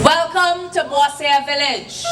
Welcome to Bossier Village.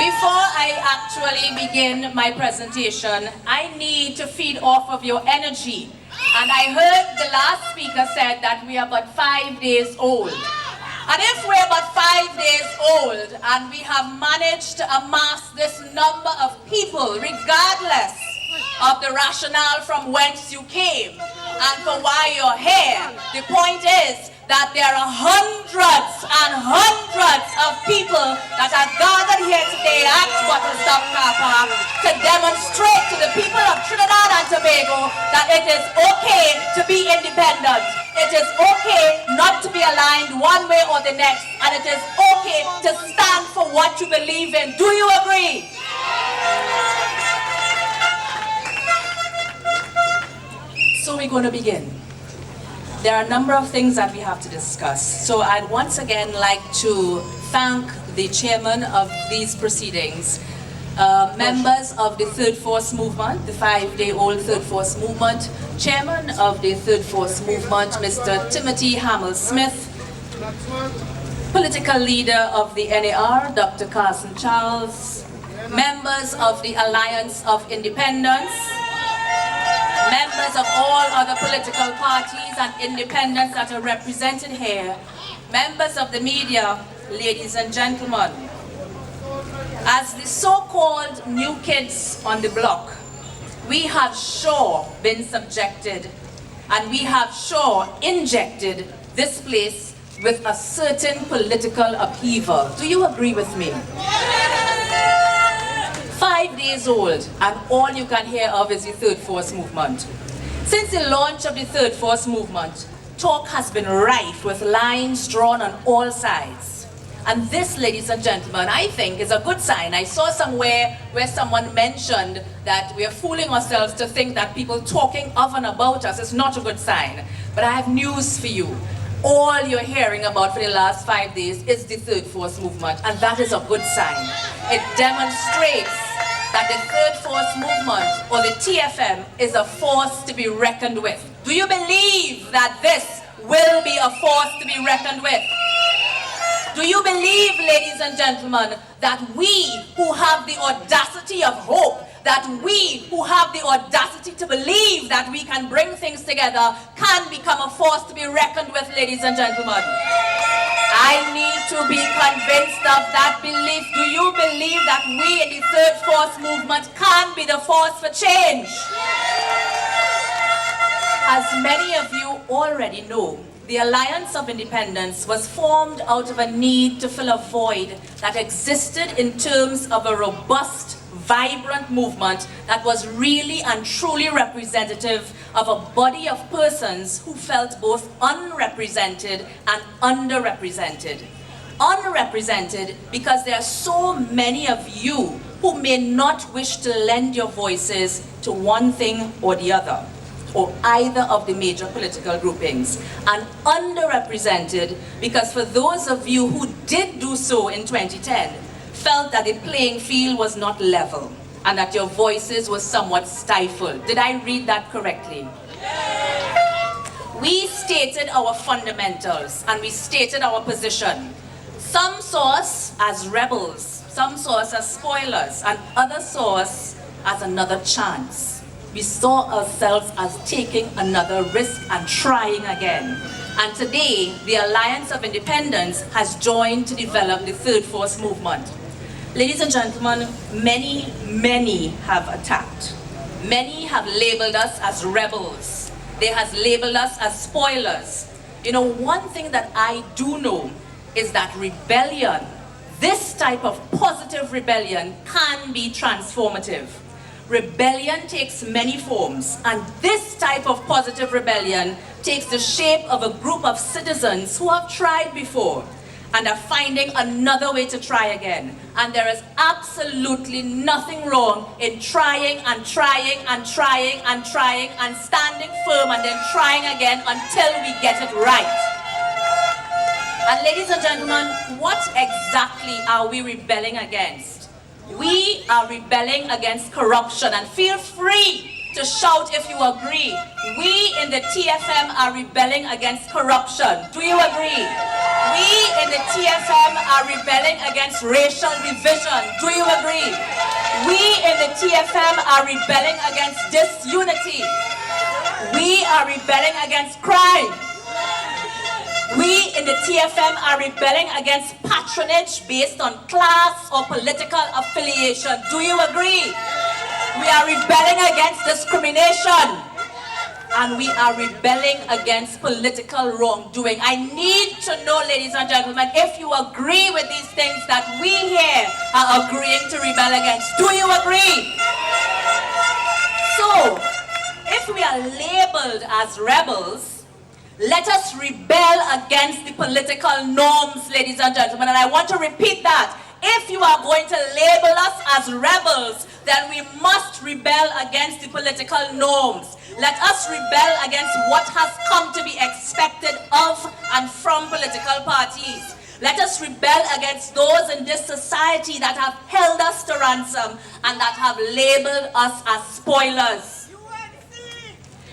Before I actually begin my presentation, I need to feed off of your energy. And I heard the last speaker said that we are but 5 days old. And if we're but 5 days old and we have managed to amass this number of people, regardless of the rationale from whence you came and for why you're here, the point is that there are hundreds and hundreds of people that are gathered here today at Butterstop Car Park to demonstrate to the people of Trinidad and Tobago that it is okay to be independent. It is okay not to be aligned one way or the next, and it is okay to stand for what you believe in. Do you agree? So we're going to begin. There are a number of things that we have to discuss. So I'd once again like to thank the chairman of these proceedings, members of the Third Force Movement, the 5-day-old Third Force Movement, chairman of the Third Force Movement, Mr. Timothy Hamill-Smith, political leader of the NAR, Dr. Carson Charles, members of the Alliance of Independence, members of all other political parties and independents that are represented here, members of the media, ladies and gentlemen. As the so-called new kids on the block, we have sure been subjected and we have sure injected this place with a certain political upheaval. Do you agree with me? 5 days old, and all you can hear of is the Third Force Movement. Since the launch of the Third Force Movement, talk has been rife with lines drawn on all sides. And this, ladies and gentlemen, I think is a good sign. I saw somewhere where someone mentioned that we are fooling ourselves to think that people talking of and about us is not a good sign. But I have news for you. All you're hearing about for the last 5 days is the Third Force Movement, and that is a good sign. It demonstrates that the Third Force Movement, or the TFM, is a force to be reckoned with. Do you believe that this will be a force to be reckoned with? Do you believe, ladies and gentlemen, that we who have the audacity of hope, that we who have the audacity to believe that we can bring things together can become a force to be reckoned with, ladies and gentlemen? I need to be convinced of that belief. Do you believe that we in the Third Force Movement can be the force for change? As many of you already know, the Alliance of Independence was formed out of a need to fill a void that existed in terms of a robust, vibrant movement that was really and truly representative of a body of persons who felt both unrepresented and underrepresented. Unrepresented because there are so many of you who may not wish to lend your voices to one thing or the other, or either of the major political groupings. And underrepresented because for those of you who did do so in 2010, felt that the playing field was not level and that your voices were somewhat stifled. Did I read that correctly? We stated our fundamentals and we stated our position. Some saw us as rebels, some saw us as spoilers, and others saw us as another chance. We saw ourselves as taking another risk and trying again. And today, the Alliance of Independence has joined to develop the Third Force Movement. Ladies and gentlemen, many have attacked. Many have labeled us as rebels. They have labeled us as spoilers. You know, one thing that I do know is that rebellion, this type of positive rebellion, can be transformative. Rebellion takes many forms, and this type of positive rebellion takes the shape of a group of citizens who have tried before and are finding another way to try again. And there is absolutely nothing wrong in trying and trying and trying and trying and standing firm and then trying again until we get it right. And ladies and gentlemen, what exactly are we rebelling against? We are rebelling against corruption, and feel free to shout if you agree. We in the TFM are rebelling against corruption. Do you agree? We in the TFM are rebelling against racial division. Do you agree? We in the TFM are rebelling against disunity. We are rebelling against crime. We in the TFM are rebelling against patronage based on class or political affiliation. Do you agree? We are rebelling against discrimination. And we are rebelling against political wrongdoing. I need to know, ladies and gentlemen, if you agree with these things that we here are agreeing to rebel against. Do you agree? So, if we are labeled as rebels, let us rebel against the political norms, ladies and gentlemen. And I want to repeat that. If you are going to label us as rebels, then we must rebel against the political norms. Let us rebel against what has come to be expected of and from political parties. Let us rebel against those in this society that have held us to ransom and that have labeled us as spoilers.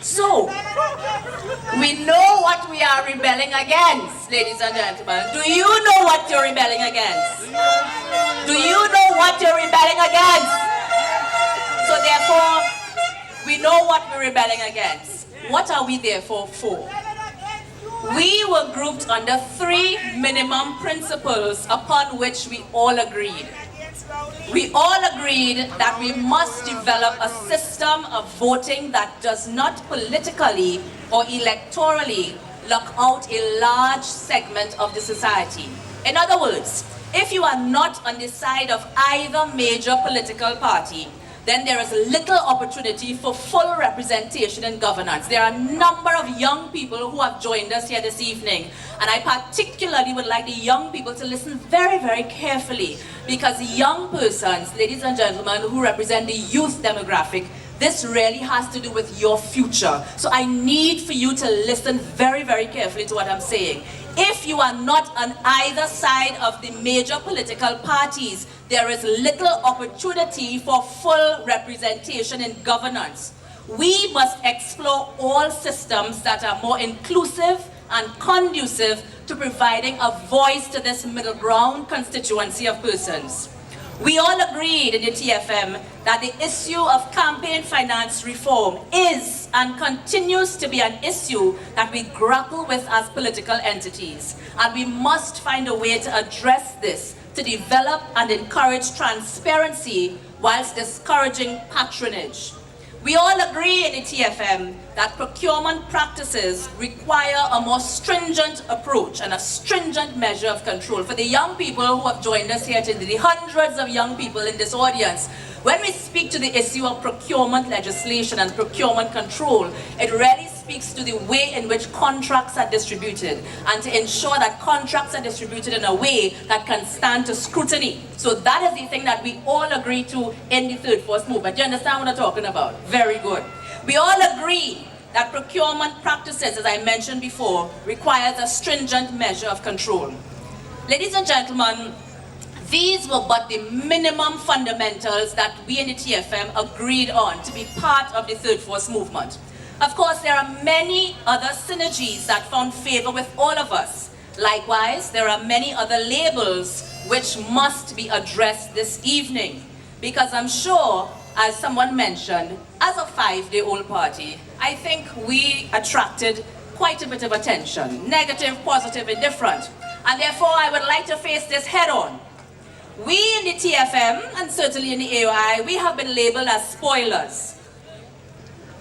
So, we know what we are rebelling against, ladies and gentlemen. Do you know what you're rebelling against? Do you know what you're rebelling against? So therefore, we know what we're rebelling against. What are we therefore for? We were grouped under 3 minimum principles upon which we all agreed. We all agreed that we must develop a system of voting that does not politically or electorally lock out a large segment of the society. In other words, if you are not on the side of either major political party, then there is little opportunity for full representation in governance. There are a number of young people who have joined us here this evening, and I particularly would like the young people to listen very, very carefully, because young persons, ladies and gentlemen, who represent the youth demographic, this really has to do with your future. So I need for you to listen very, very carefully to what I'm saying. If you are not on either side of the major political parties, there is little opportunity for full representation in governance. We must explore all systems that are more inclusive and conducive to providing a voice to this middle ground constituency of persons. We all agreed in the TFM that the issue of campaign finance reform is and continues to be an issue that we grapple with as political entities. And we must find a way to address this, to develop and encourage transparency whilst discouraging patronage. We all agree in the TFM that procurement practices require a more stringent approach and a stringent measure of control. For the young people who have joined us here today, the hundreds of young people in this audience, when we speak to the issue of procurement legislation and procurement control, it really speaks to the way in which contracts are distributed and to ensure that contracts are distributed in a way that can stand to scrutiny. So that is the thing that we all agree to in the third force movement. Do you understand what I'm talking about? Very good. We all agree that procurement practices, as I mentioned before, requires a stringent measure of control. Ladies and gentlemen, these were but the minimum fundamentals that we in the TFM agreed on to be part of the third force movement. Of course, there are many other synergies that found favor with all of us. Likewise, there are many other labels which must be addressed this evening. Because I'm sure, as someone mentioned, as a 5-day-old party, I think we attracted quite a bit of attention. Negative, positive, indifferent. And therefore, I would like to face this head on. We in the TFM, and certainly in the AOI, we have been labeled as spoilers.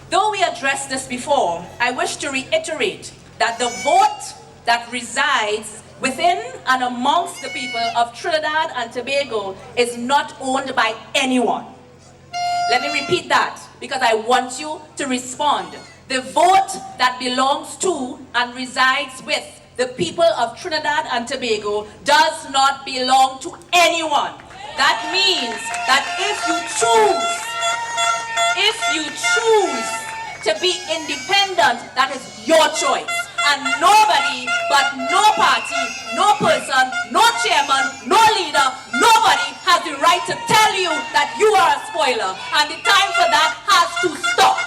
Though we addressed this before, I wish to reiterate that the vote that resides within and amongst the people of Trinidad and Tobago is not owned by anyone. Let me repeat that, because I want you to respond. The vote that belongs to and resides with the people of Trinidad and Tobago does not belong to anyone. That means that if you choose to be independent, that is your choice. And nobody but no party, no person, no chairman, no leader, nobody has the right to tell you that you are a spoiler. And the time for that has to stop.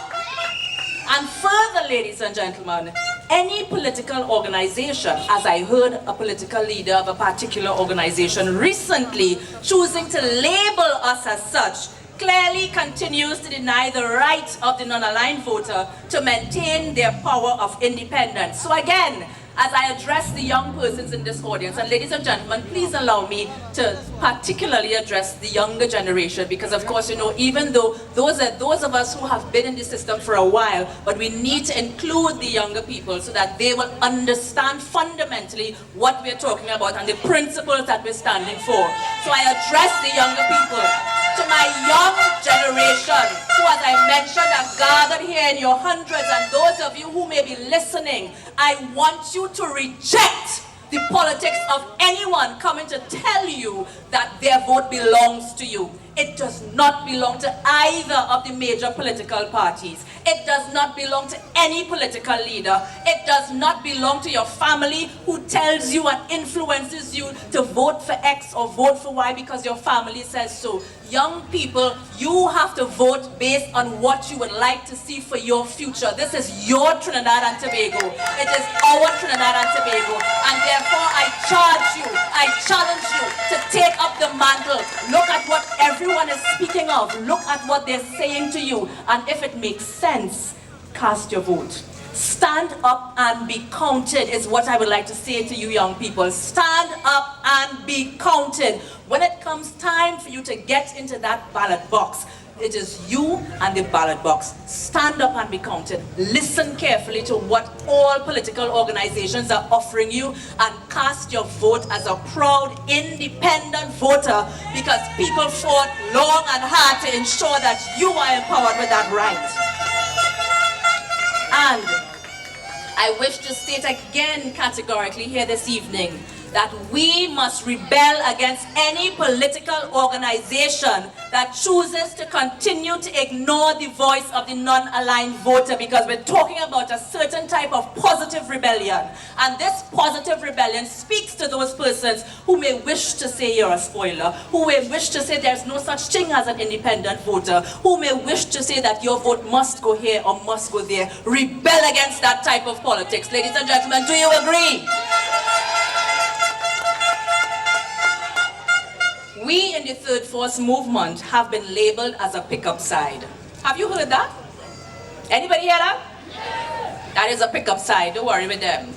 ladies and gentlemen, any political organization, as I heard a political leader of a particular organization recently choosing to label us as such, clearly continues to deny the right of the non-aligned voter to maintain their power of independence. So again, as I address the young persons in this audience, and ladies and gentlemen, please allow me to particularly address the younger generation, because of course, you know, even though those of us who have been in the system for a while, but we need to include the younger people so that they will understand fundamentally what we're talking about and the principles that we're standing for. So I address the younger people. To my young generation, who, as I mentioned, are gathered here in your hundreds, and those of you who may be listening, I want you to reject the politics of anyone coming to tell you that their vote belongs to you. It does not belong to either of the major political parties. It does not belong to any political leader. It does not belong to your family who tells you and influences you to vote for X or vote for Y because your family says so. Young people, you have to vote based on what you would like to see for your future. This is your Trinidad and Tobago. It is our Trinidad and Tobago. And therefore, I charge you, I challenge you to take up the mantle. Look at what everyone is speaking of. Look at what they're saying to you. And if it makes sense, cast your vote. Stand up and be counted is what I would like to say to you young people. Stand up and be counted. When it comes time for you to get into that ballot box, it is you and the ballot box. Stand up and be counted. Listen carefully to what all political organizations are offering you and cast your vote as a proud, independent voter, because people fought long and hard to ensure that you are empowered with that right. And I wish to state again categorically here this evening that we must rebel against any political organization that chooses to continue to ignore the voice of the non-aligned voter, because we're talking about a certain type of positive rebellion. And this positive rebellion speaks to those persons who may wish to say you're a spoiler, who may wish to say there's no such thing as an independent voter, who may wish to say that your vote must go here or must go there. Rebel against that type of politics. Ladies and gentlemen, do you agree? We in the Third Force movement have been labeled as a pickup side. Have you heard that? Anybody hear that? Yes. That is a pickup side, don't worry with them.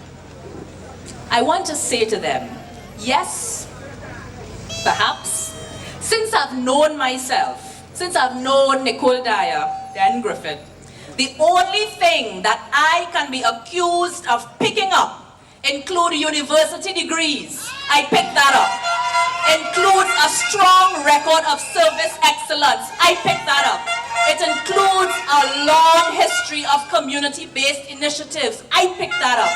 I want to say to them, yes, perhaps, since I've known myself, since I've known Nicole Dyer, then Griffith, the only thing that I can be accused of picking up include university degrees. I picked that up. Includes a strong record of service excellence. I picked that up. It includes a long history of community-based initiatives. I picked that up.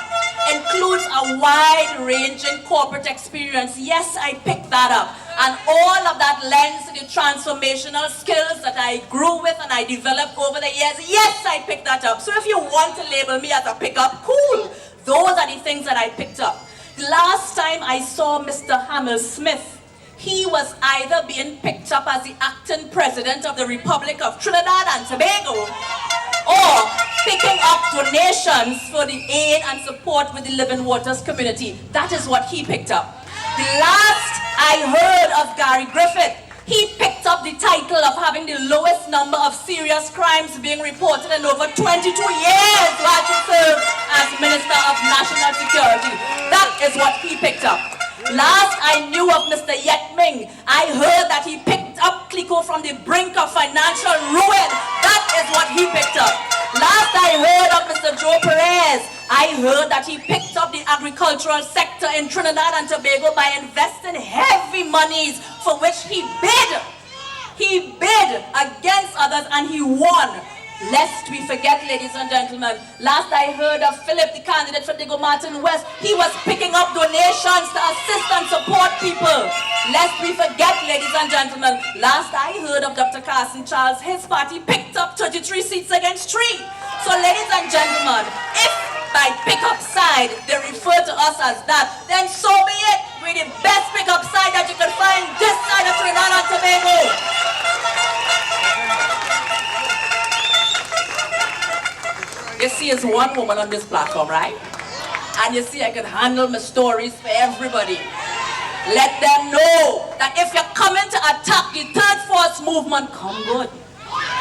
Includes a wide-ranging corporate experience. Yes, I picked that up. And all of that lends to the transformational skills that I grew with and I developed over the years. Yes, I picked that up. So if you want to label me as a pickup, cool. Those are the things that I picked up. The last time I saw Mr. Hamel-Smith, he was either being picked up as the acting president of the Republic of Trinidad and Tobago or picking up donations for the aid and support with the Living Waters community. That is what he picked up. The last I heard of Gary Griffith, he picked up the title of having the lowest number of serious crimes being reported in over 22 years while he served as Minister of National Security. That is what he picked up. Last I knew of Mr. Yetming, I heard that he picked up Clico from the brink of financial ruin. That is what he picked up. Last I heard of Mr. Joe Perez, I heard that he picked up the agricultural sector in Trinidad and Tobago by investing heavy monies for which he bid. He bid against others and he won. Lest we forget, ladies and gentlemen, last I heard of Philip, the candidate for Diego Martin West, he was picking up donations to assist and support people. Lest we forget, ladies and gentlemen, last I heard of Dr. Carson Charles, his party picked up 33 seats against 3. So ladies and gentlemen, if by pickup side they refer to us as that, then so be it. We're the best pickup side that you can find this side of Trinidad and Tobago. You see, just one woman on this platform, right? And you see, I can handle my stories for everybody. Let them know that if you're coming to attack the third force movement, come good.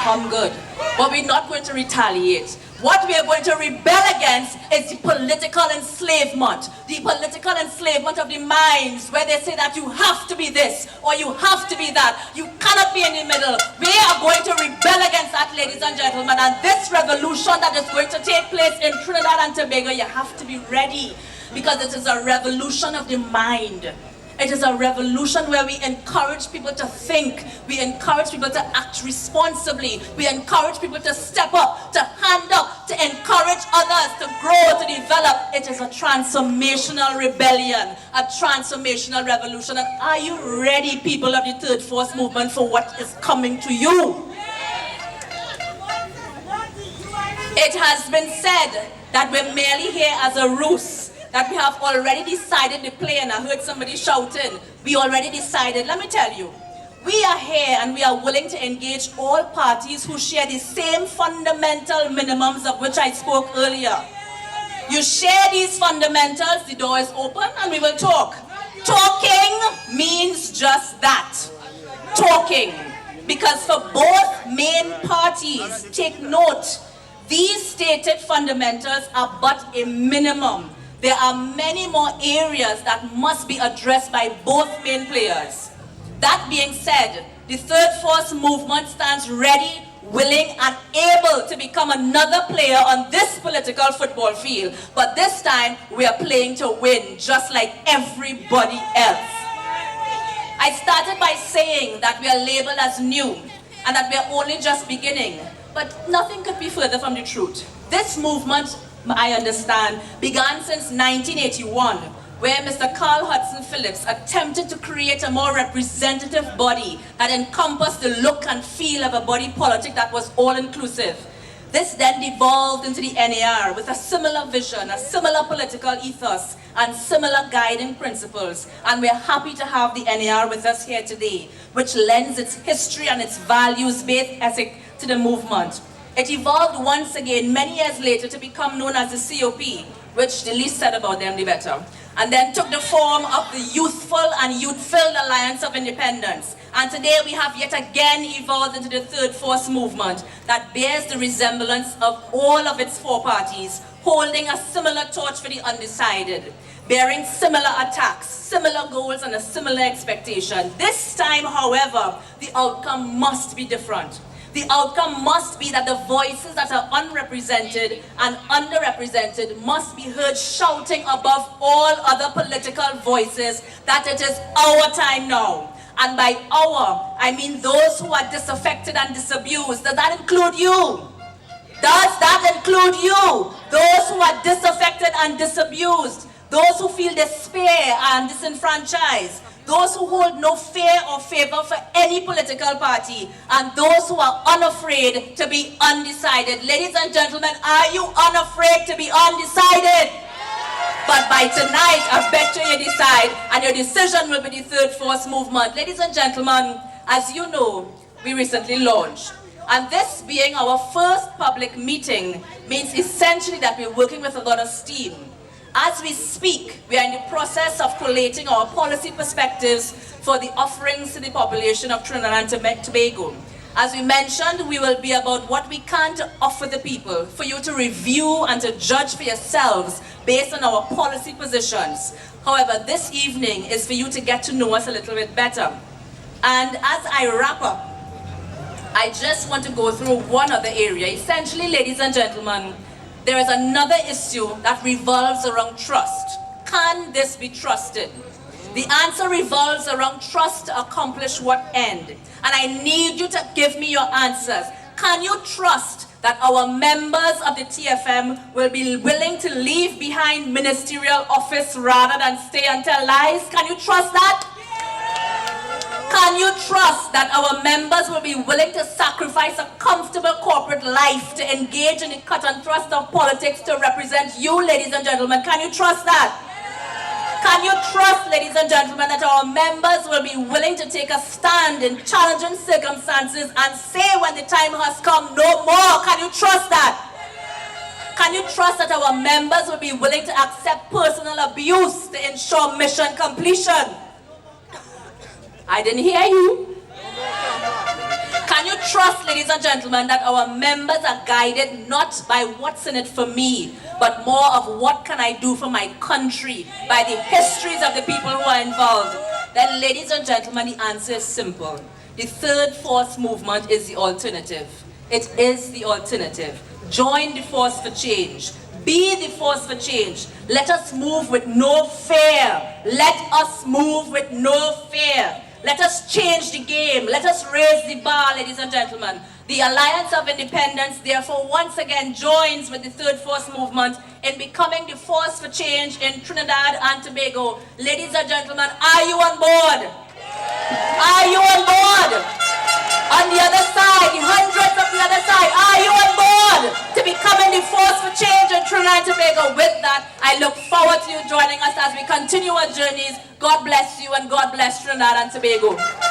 Come good. But we're not going to retaliate. What we are going to rebel against is the political enslavement. The political enslavement of the minds, where they say that you have to be this or you have to be that. You cannot be in the middle. We are going to rebel against that, ladies and gentlemen. And this revolution that is going to take place in Trinidad and Tobago, you have to be ready, because it is a revolution of the mind. It is a revolution where we encourage people to think. We encourage people to act responsibly. We encourage people to step up, to hand up, to encourage others to grow, to develop. It is a transformational rebellion, a transformational revolution. And are you ready, people of the third force movement, for what is coming to you? It has been said that we're merely here as a ruse, that we have already decided the plan. I heard somebody shouting, we already decided. Let me tell you, we are here and we are willing to engage all parties who share the same fundamental minimums of which I spoke earlier. You share these fundamentals, the door is open and we will talk. Talking means just that. Talking. Because for both main parties, take note, these stated fundamentals are but a minimum. There are many more areas that must be addressed by both main players. That being said, the third force movement stands ready, willing and able to become another player on this political football field. But this time, we are playing to win, just like everybody else. I started by saying that we are labeled as new and that we are only just beginning. But nothing could be further from the truth. This movement, I understand, began since 1981, where Mr. Carl Hudson Phillips attempted to create a more representative body that encompassed the look and feel of a body politic that was all-inclusive. This then devolved into the NAR with a similar vision, a similar political ethos, and similar guiding principles. And we're happy to have the NAR with us here today, which lends its history and its values-based ethic to the movement. It evolved once again, many years later, to become known as the COP, which the least said about them, the better. And then took the form of the Youthful and Youth-Filled Alliance of Independence. And today we have yet again evolved into the third force movement that bears the resemblance of all of its four parties, holding a similar torch for the undecided, bearing similar attacks, similar goals, and a similar expectation. This time, however, the outcome must be different. The outcome must be that the voices that are unrepresented and underrepresented must be heard shouting above all other political voices that it is our time now. And by our, I mean those who are disaffected and disabused. Does that include you? Does that include you? Those who are disaffected and disabused. Those who feel despair and disenfranchised. Those who hold no fear or favor for any political party, and those who are unafraid to be undecided. Ladies and gentlemen, are you unafraid to be undecided? But by tonight, I bet you decide, and your decision will be the third force movement. Ladies and gentlemen, as you know, we recently launched. And this being our first public meeting means essentially that we're working with a lot of steam. As we speak, we are in the process of collating our policy perspectives for the offerings to the population of Trinidad and Tobago. As we mentioned, we will be about what we can to offer the people, for you to review and to judge for yourselves based on our policy positions. However, this evening is for you to get to know us a little bit better. And as I wrap up, I just want to go through one other area. Essentially, ladies and gentlemen, there is another issue that revolves around trust. Can this be trusted? The answer revolves around trust to accomplish what end? And I need you to give me your answers. Can you trust that our members of the TFM will be willing to leave behind ministerial office rather than stay and tell lies? Can you trust that? Can you trust that our members will be willing to sacrifice a comfortable corporate life to engage in the cut and thrust of politics to represent you, ladies and gentlemen? Can you trust that? Can you trust, ladies and gentlemen, that our members will be willing to take a stand in challenging circumstances and say when the time has come, no more? Can you trust that? Can you trust that our members will be willing to accept personal abuse to ensure mission completion? I didn't hear you. Can you trust, ladies and gentlemen, that our members are guided not by what's in it for me, but more of what can I do for my country by the histories of the people who are involved? Then, ladies and gentlemen, the answer is simple. The third force movement is the alternative. It is the alternative. Join the force for change. Be the force for change. Let us move with no fear. Let us move with no fear. Let us change the game. Let us raise the bar, ladies and gentlemen. The Alliance of Independence, therefore, once again joins with the Third Force Movement in becoming the force for change in Trinidad and Tobago. Ladies and gentlemen, are you on board? Are you on board? On the other side, the hundreds of the other side, are you on board to becoming the force for change in Trinidad and Tobago? With that, I look forward to you joining us as we continue our journeys. God bless you and God bless Trinidad and Tobago.